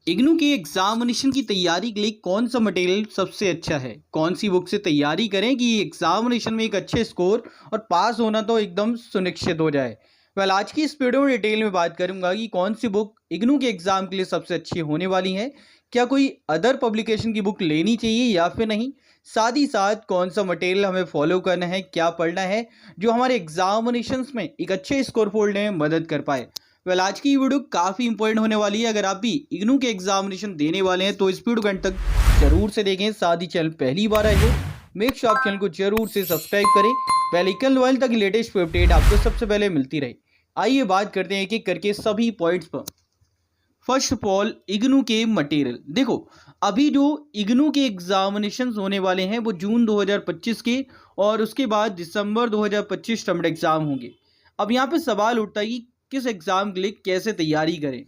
इग्नू की एग्जामिनेशन की तैयारी के लिए कौन सा मटेरियल सबसे अच्छा है, कौन सी बुक से तैयारी करें कि एग्जामिनेशन में एक अच्छे स्कोर और पास होना तो एकदम सुनिश्चित हो जाए। आज की इस वीडियो में डिटेल में बात करूंगा कि कौन सी बुक इग्नू के एग्जाम के लिए सबसे अच्छी होने वाली है, क्या कोई अदर पब्लिकेशन की बुक लेनी चाहिए या फिर नहीं, साथ ही साथ कौन सा मटेरियल हमें फॉलो करना है, क्या पढ़ना है जो हमारे एग्जामिनेशंस में एक अच्छे स्कोर फोल्डने में मदद कर पाए। आज की वीडियो काफ़ी इंपॉर्टेंट होने वाली है। अगर आप भी इग्नू के एग्जामिनेशन देने वाले हैं तो इस वीडियो को अंत तक जरूर से देखें। साथ ही चैनल पहली बार आए हो मेक श्योर आप चैनल को जरूर से सब्सक्राइब करें, बेल आइकन दबाएं ताकि लेटेस्ट अपडेट आपको सबसे पहले मिलती रहे। आइए बात करते हैं एक एक करके सभी पॉइंट्स पर। फर्स्ट ऑफ ऑल, इग्नू के मटेरियल देखो, अभी जो इग्नू के एग्जामिनेशन होने वाले हैं वो जून 2025 के और उसके बाद दिसंबर 2025 टर्म एग्जाम होंगे। अब यहाँ पे सवाल उठता है कि किस एग्जाम के लिए कैसे तैयारी करें।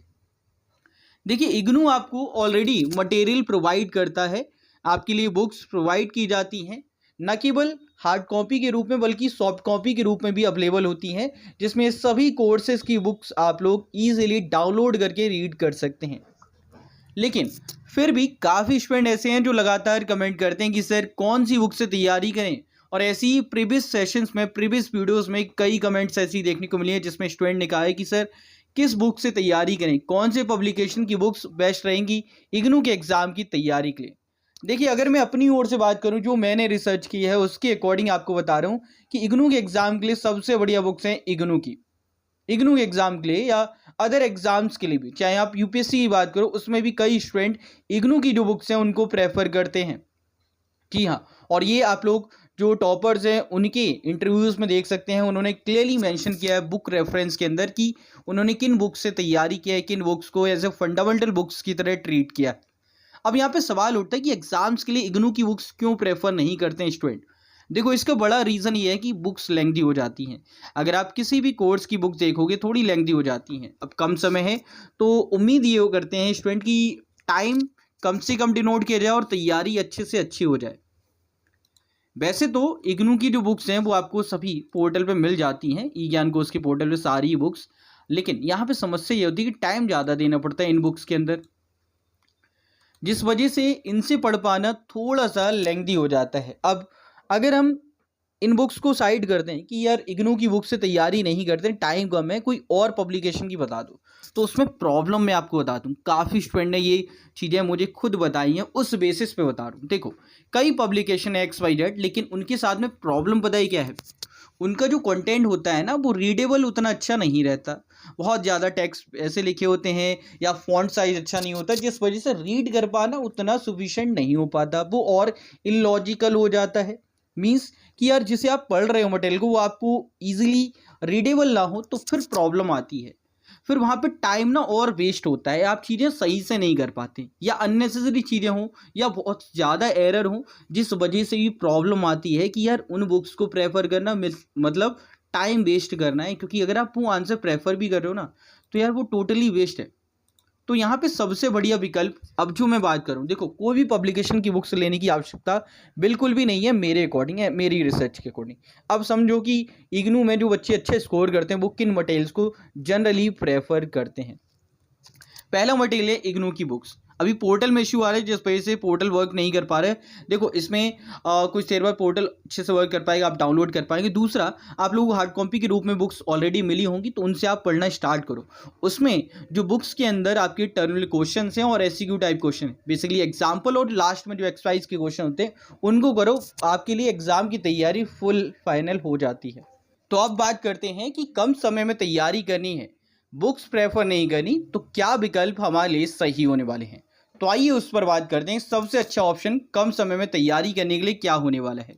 देखिए, इग्नू आपको ऑलरेडी मटेरियल प्रोवाइड करता है, आपके लिए बुक्स प्रोवाइड की जाती हैं, न केवल हार्ड कॉपी के रूप में बल्कि सॉफ्ट कॉपी के रूप में भी अवेलेबल होती हैं, जिसमें सभी कोर्सेज की बुक्स आप लोग ईजिली डाउनलोड करके रीड कर सकते हैं। लेकिन फिर भी काफ़ी स्टूडेंट ऐसे हैं जो लगातार कमेंट करते हैं कि सर कौन सी बुक से तैयारी करें, और ऐसी ही प्रीवियस सेशंस में प्रीवियस वीडियोस में कई कमेंट्स ऐसी देखने को मिली है जिसमें स्टूडेंट ने कहा है कि सर किस बुक से तैयारी करें, कौन से पब्लिकेशन की बुक्स बेस्ट रहेंगी इग्नू के एग्ज़ाम की तैयारी के लिए। देखिए, अगर मैं अपनी ओर से बात करूं, जो मैंने रिसर्च की है उसके अकॉर्डिंग आपको बता रहा हूं कि इग्नू के एग्ज़ाम के लिए सबसे बढ़िया बुक्स हैं इग्नू की। इग्नू के एग्ज़ाम के लिए या अदर एग्जाम्स के लिए भी, चाहे आप यूपीएससी की बात करो, उसमें भी कई स्टूडेंट इग्नू की जो बुक्स हैं उनको प्रेफर करते हैं। जी हाँ, और ये आप लोग जो टॉपर्स हैं उनके इंटरव्यूज़ में देख सकते हैं, उन्होंने क्लियरली मेंशन किया है बुक रेफरेंस के अंदर कि उन्होंने किन बुक्स से तैयारी किया है, किन बुक्स को एज ए फंडामेंटल बुक्स की तरह ट्रीट किया। अब यहाँ पे सवाल उठता है कि एग्जाम्स के लिए इग्नू की बुक्स क्यों प्रेफर नहीं करते हैं स्टूडेंट। देखो, इसका बड़ा रीज़न ये है कि बुक्स लेंथी हो जाती हैं। अगर आप किसी भी कोर्स की बुक देखोगे थोड़ी लेंथी हो जाती हैं। अब कम समय है तो उम्मीद ये करते हैं स्टूडेंट की टाइम कम से कम डिनोट किया जाए और तैयारी अच्छे से अच्छी हो जाए। वैसे तो इग्नू की जो बुक्स हैं वो आपको सभी पोर्टल पे मिल जाती हैं, ई ज्ञान कोर्स के पोर्टल पे सारी बुक्स, लेकिन यहाँ पे समस्या ये होती है कि टाइम ज़्यादा देना पड़ता है इन बुक्स के अंदर, जिस वजह से इनसे पढ़ पाना थोड़ा सा लेंथी हो जाता है। अब अगर हम इन बुक्स को साइड करते हैं कि यार इग्नू की बुक से तैयारी नहीं करते, टाइम कम है, कोई और पब्लिकेशन की बता दो, तो उसमें प्रॉब्लम मैं आपको बता दूं, काफ़ी स्टूडेंट ने ये चीज़ें मुझे खुद बताई हैं, उस बेसिस पे बता रहा हूँ। देखो, कई पब्लिकेशन है XYZ, लेकिन उनके साथ में प्रॉब्लम पता ही क्या है, उनका जो कंटेंट होता है ना वो रीडेबल उतना अच्छा नहीं रहता। बहुत ज़्यादा टेक्स्ट ऐसे लिखे होते हैं या फॉन्ट साइज अच्छा नहीं होता, जिस वजह से रीड कर पाना उतना सफिशिएंट नहीं हो पाता, वो और इलॉजिकल हो जाता है। मीन्स कि यार जिसे आप पढ़ रहे हो मटेरियल को वो आपको ईजिली रीडेबल ना हो तो फिर प्रॉब्लम आती है, फिर वहाँ पे टाइम ना और वेस्ट होता है, आप चीज़ें सही से नहीं कर पाते या अननेसेसरी चीज़ें हों या बहुत ज़्यादा एरर हो, जिस वजह से भी प्रॉब्लम आती है कि यार उन बुक्स को प्रेफर करना मतलब टाइम वेस्ट करना है, क्योंकि अगर आप वो आंसर प्रेफर भी कर रहे हो ना तो यार वो टोटली वेस्ट है। तो यहाँ पे सबसे बढ़िया विकल्प, अब जो मैं बात करूँ, देखो कोई भी पब्लिकेशन की बुक्स लेने की आवश्यकता बिल्कुल भी नहीं है मेरे अकॉर्डिंग, है मेरी रिसर्च के अकॉर्डिंग। अब समझो कि इग्नू में जो बच्चे अच्छे स्कोर करते हैं वो किन मटेरियल्स को जनरली प्रेफर करते हैं। पहला मटेरियल है इग्नू की बुक्स। अभी पोर्टल में इशू आ रहा है जिस वजह से पोर्टल वर्क नहीं कर पा रहे। देखो, इसमें कुछ देर बाद पोर्टल अच्छे से वर्क कर पाएगा, आप डाउनलोड कर पाएंगे। दूसरा, आप लोगों को हार्ड कॉपी के रूप में बुक्स ऑलरेडी मिली होंगी तो उनसे आप पढ़ना स्टार्ट करो। उसमें जो बुक्स के अंदर आपके टर्मिनल क्वेश्चन हैं और एससीक्यू टाइप क्वेश्चन है, बेसिकली एग्जाम्पल, और लास्ट में जो एक्सरसाइज के क्वेश्चन होते हैं उनको करो, आपके लिए एग्जाम की तैयारी फुल फाइनल हो जाती है। तो अब बात करते हैं कि कम समय में तैयारी करनी है, बुक्स प्रेफर नहीं करनी, तो क्या विकल्प हमारे लिए सही होने वाले हैं। तो आइए उस पर बात करते हैं, सबसे अच्छा ऑप्शन कम समय में तैयारी करने के लिए क्या होने वाला है।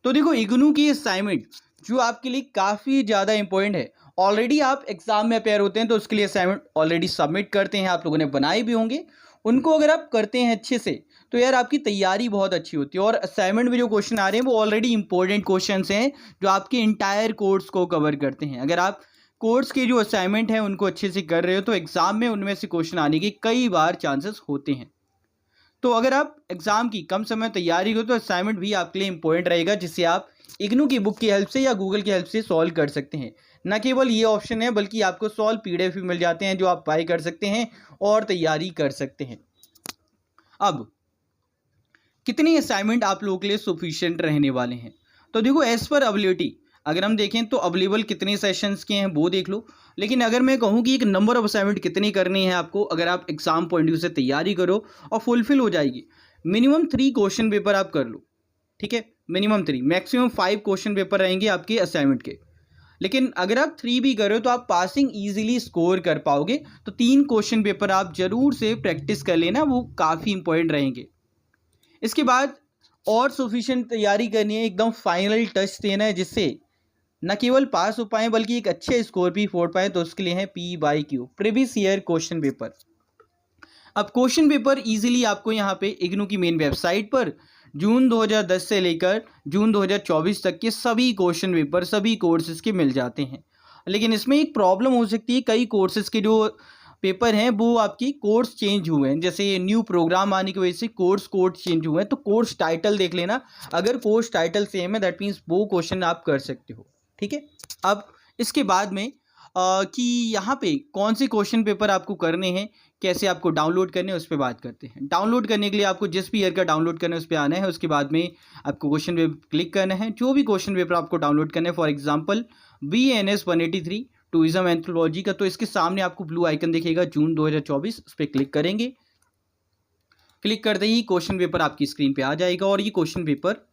तो देखो, इग्नू की असाइनमेंट जो आपके लिए काफ़ी ज़्यादा इंपॉर्टेंट है, ऑलरेडी आप एग्जाम में अपेयर होते हैं तो उसके लिए असाइनमेंट ऑलरेडी सबमिट करते हैं, आप लोगों ने बनाए भी होंगे। उनको अगर आप करते हैं अच्छे से तो यार आपकी तैयारी बहुत अच्छी होती है, और असाइनमेंट में जो क्वेश्चन आ रहे हैं वो ऑलरेडी इंपॉर्टेंट क्वेश्चन हैं जो आपके इंटायर कोर्स को कवर करते हैं। अगर आप कोर्स के जो असाइनमेंट हैं उनको अच्छे से कर रहे हो तो एग्ज़ाम में उनमें से क्वेश्चन आने के कई बार चांसेस होते हैं। तो अगर आप एग्ज़ाम की कम समय तैयारी हो तो असाइनमेंट भी आपके लिए इंपॉर्टेंट रहेगा, जिसे आप इग्नू की बुक की हेल्प से या गूगल की हेल्प से सॉल्व कर सकते हैं। न केवल ये ऑप्शन है बल्कि आपको सॉल्व PDF भी मिल जाते हैं जो आप बाय कर सकते हैं और तैयारी कर सकते हैं। अब कितने असाइनमेंट आप लोगों के लिए सफिशिएंट रहने वाले हैं? तो देखो एज पर अवेलेबिलिटी अगर हम देखें तो अवेलेबल कितने सेशंस के हैं वो देख लो, लेकिन अगर मैं कहूँ कि एक नंबर ऑफ असाइनमेंट कितनी करनी है आपको, अगर आप एग्जाम पॉइंट व्यू से तैयारी करो और फुलफिल हो जाएगी, मिनिमम 3 क्वेश्चन पेपर आप कर लो, ठीक है, मिनिमम 3, मैक्सिमम 5 क्वेश्चन पेपर रहेंगे आपके असाइनमेंट के। लेकिन अगर आप 3 भी करो तो आप पासिंग ईजिली स्कोर कर पाओगे। तो 3 क्वेश्चन पेपर आप जरूर से प्रैक्टिस कर लेना, वो काफ़ी इंपॉर्टेंट रहेंगे। इसके बाद और सफिशिएंट तैयारी करनी है, एकदम फाइनल टच देना है जिससे न केवल पास हो पाए बल्कि एक अच्छे स्कोर भी फोड़ पाए। तो उसके लिए है PYQ, previous year question paper. अब क्वेश्चन पेपर इजीली आपको यहाँ पे इग्नू की मेन वेबसाइट पर जून 2010 से लेकर जून 2024 तक के सभी क्वेश्चन पेपर सभी कोर्सेज के मिल जाते हैं। लेकिन इसमें एक प्रॉब्लम हो सकती है, कई कोर्सेज के जो पेपर हैं वो आपकी कोर्स चेंज हुए हैं, जैसे ये न्यू प्रोग्राम आने की वजह से कोर्स कोड चेंज हुए हैं। तो कोर्स टाइटल देख लेना, अगर कोर्स टाइटल सेम है दैट मीन्स वो क्वेश्चन आप कर सकते हो, ठीक है। अब इसके बाद में कि यहाँ पे कौन से क्वेश्चन पेपर आपको करने हैं, कैसे आपको डाउनलोड करने हैं, उस पर बात करते हैं। डाउनलोड करने के लिए आपको जिस भी ईयर का डाउनलोड करना है उस पर आना है। उसके बाद में आपको क्वेश्चन पेपर क्लिक करना है, जो भी क्वेश्चन पेपर आपको डाउनलोड करना है, फॉर एग्जाम्पल BANS 183 टूरिज्म एंथ्रोलॉजी का, तो इसके सामने आपको ब्लू आइकन दिखेगा जून 2024, उस पर क्लिक करेंगे। क्लिक करते ही क्वेश्चन पेपर आपकी स्क्रीन पे आ जाएगा और ये क्वेश्चन पेपर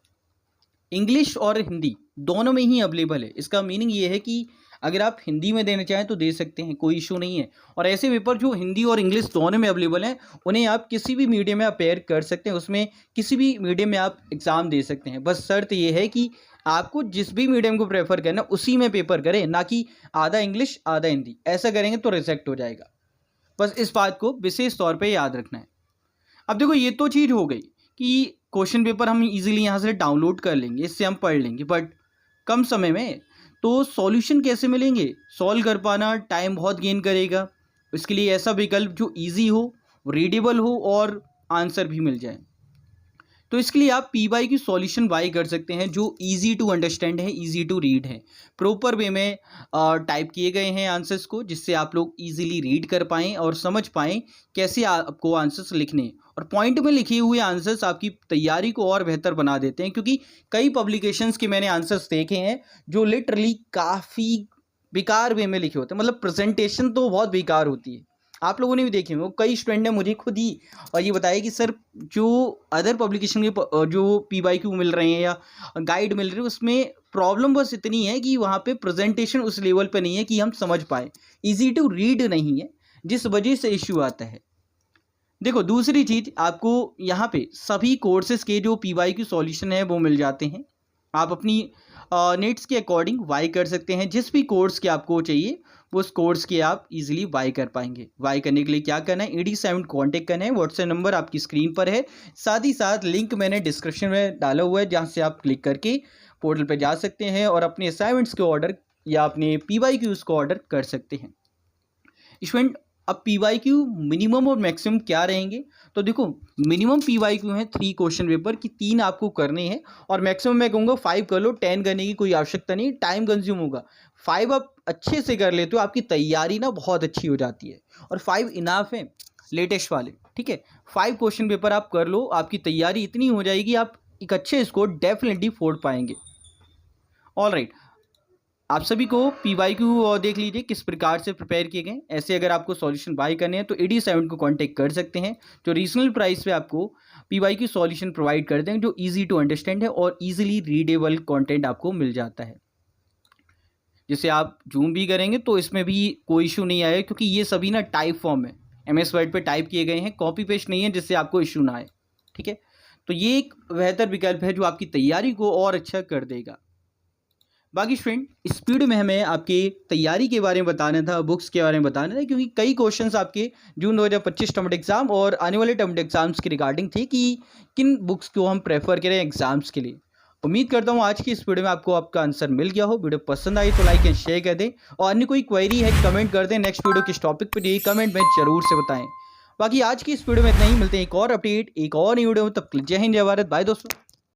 इंग्लिश और हिंदी दोनों में ही अवेलेबल है। इसका मीनिंग ये है कि अगर आप हिंदी में देना चाहें तो दे सकते हैं, कोई इशू नहीं है। और ऐसे पेपर जो हिंदी और इंग्लिश दोनों में अवेलेबल हैं उन्हें आप किसी भी मीडियम में अपेयर कर सकते हैं, उसमें किसी भी मीडियम में आप एग्ज़ाम दे सकते हैं। बस शर्त ये है कि आपको जिस भी मीडियम को प्रेफर करना उसी में पेपर करें, ना कि आधा इंग्लिश आधा हिंदी। ऐसा करेंगे तो रिजेक्ट हो जाएगा। बस इस बात को विशेष तौर पर याद रखना है। अब देखो ये तो चीज़ हो गई कि क्वेश्चन पेपर हम इजीली यहाँ से डाउनलोड कर लेंगे, इससे हम पढ़ लेंगे, बट कम समय में। तो सॉल्यूशन कैसे मिलेंगे? सॉल्व कर पाना टाइम बहुत गेन करेगा। इसके लिए ऐसा विकल्प जो इजी हो, रीडेबल हो और आंसर भी मिल जाए। तो इसके लिए आप PYQ सॉल्यूशन बाय कर सकते हैं जो इजी टू अंडरस्टैंड है, इजी टू रीड है, प्रॉपर वे में टाइप किए गए हैं आंसर्स को, जिससे आप लोग इजीली रीड कर पाएँ और समझ पाएँ कैसे आपको आंसर्स लिखने। और पॉइंट में लिखे हुए आंसर्स आपकी तैयारी को और बेहतर बना देते हैं, क्योंकि कई पब्लिकेशंस के मैंने आंसर्स देखे हैं जो लिटरली काफ़ी बेकार वे में लिखे होते हैं, मतलब प्रेजेंटेशन तो बहुत बेकार होती है। आप लोगों ने भी देखे होंगे, कई स्टूडेंट ने मुझे खुद ही और ये बताया कि सर जो अदर पब्लिकेशन के जो PYQ मिल रहे हैं या गाइड मिल रहे हैं उसमें प्रॉब्लम बस इतनी है कि वहाँ पे प्रेजेंटेशन उस लेवल पे नहीं है कि हम समझ पाए, इजी टू रीड नहीं है, जिस वजह से इश्यू आता है। देखो दूसरी चीज़, आपको यहाँ पे सभी कोर्सेज के जो PYQ सॉल्यूशन है वो मिल जाते हैं। आप अपनी नीड्स के अकॉर्डिंग बाय कर सकते हैं, जिस भी कोर्स के आपको चाहिए उस कोर्स के आप इजीली बाय कर पाएंगे। बाय करने के लिए क्या करना है, AD7 कॉन्टेक्ट करना है, व्हाट्सएप नंबर आपकी स्क्रीन पर है, साथ ही साथ लिंक मैंने डिस्क्रिप्शन में डाला हुआ है जहाँ से आप क्लिक करके पोर्टल पर जा सकते हैं और अपने असाइनमेंट्स के ऑर्डर या अपने PYQs को ऑर्डर कर सकते हैं। स्टूडेंट अब PYQ मिनिमम और मैक्सिमम क्या रहेंगे? तो देखो मिनिमम PYQ है 3 क्वेश्चन पेपर की 3 आपको करने हैं और मैक्सिमम मैं कहूँगा 5 कर लो, 10 करने की कोई आवश्यकता नहीं, टाइम कंज्यूम होगा। 5 आप अच्छे से कर लेते हो, आपकी तैयारी ना बहुत अच्छी हो जाती है और 5 इनाफ है लेटेस्ट वाले, ठीक है। 5 क्वेश्चन पेपर आप कर लो, आपकी तैयारी इतनी हो जाएगी आप एक अच्छे स्कोर डेफिनेटली फोड़ पाएंगे। ऑल राइट, आप सभी को PYQ देख लीजिए किस प्रकार से प्रिपेयर किए गए। ऐसे अगर आपको सॉल्यूशन बाय करने हैं तो AD7 को कांटेक्ट कर सकते हैं, जो रीजनल प्राइस पे आपको PYQ सॉल्यूशन प्रोवाइड करते हैं, जो इजी टू अंडरस्टैंड है और इजीली रीडेबल कंटेंट आपको मिल जाता है। जिसे आप जूम भी करेंगे तो इसमें भी कोई इशू नहीं आएगा, क्योंकि ये सभी ना टाइप फॉर्म है, MS वर्ड पे टाइप किए गए हैं, कॉपी पेस्ट नहीं है, जिससे आपको इशू ना आए, ठीक है। तो ये एक बेहतर विकल्प है जो आपकी तैयारी को और अच्छा कर देगा। बाकी स्टूडेंट इस वीडियो में हमें आपकी तैयारी के बारे में बताना था, बुक्स के बारे में बताना था, क्योंकि कई क्वेश्चंस आपके जून 2025 टर्म एग्जाम और आने वाले टर्म एग्जाम्स के रिगार्डिंग थे कि किन बुक्स को हम प्रेफर करें एग्जाम्स के लिए। उम्मीद करता हूँ आज की इस वीडियो में आपको आपका आंसर मिल गया हो। वीडियो पसंद आई तो लाइक एंड शेयर कर दें और अन्य कोई क्वेरी है कमेंट कर दें। नेक्स्ट वीडियो किस टॉपिक पर ये कमेंट में जरूर से बताएं। बाकी आज की इस वीडियो में इतना ही, मिलते हैं एक और अपडेट एक और वीडियो में, तब जय हिंद जय भारत, बाय दोस्तों।